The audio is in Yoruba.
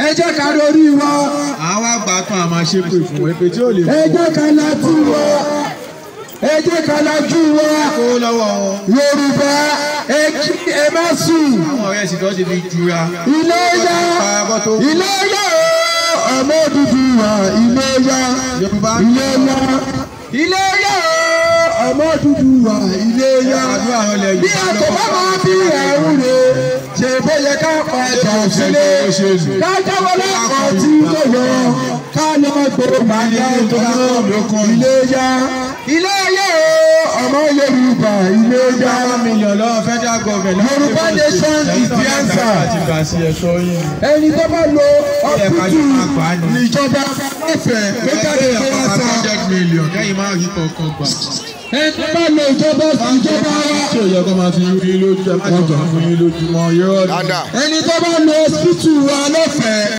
ẹ jẹ́ ká lórí wa. àwọn àgbà kan àmà ṣe pé fún ẹ pé tí ò lè fún. ẹ jẹ́ ká lajú wa. ẹ jẹ́ ká lajú wa. kó lọ́wọ́ wọn. Yorùbá ẹ má sùn. àwọn ọ̀rẹ́ sì tó ti fi jura. Iléyá Iléyá ọmọ Odùduwà Iléyá Iléyá Iléyá ọmọ Odùduwà Iléyá. bí a kò bá máa bí ẹ̀rù rẹ̀ ṣe bóyá ká padà sílé ká jáwọ́ lẹ́kọ̀ọ́ tí kò yọ ká lọ gbòòrò bàjẹ́ tó Iléyá Iléyá ọmọ Yorùbá Iléyá. federal government. Yorùbá nation is the answer. ẹni tó bá lo ọ̀pùtù níjọba lọ́fẹ̀ẹ́ ló jáde ìjọba sá. kẹ́yìn máa rí kọ̀ọ̀kan gbà. ẹni tó bá lo ìjọba wa. tí òye ọkọ máa fi rí lójú ẹ má jọ fún yín lójúmọ́ yóò. ẹni tó bá lo hospital wa lọ́fẹ̀ẹ́.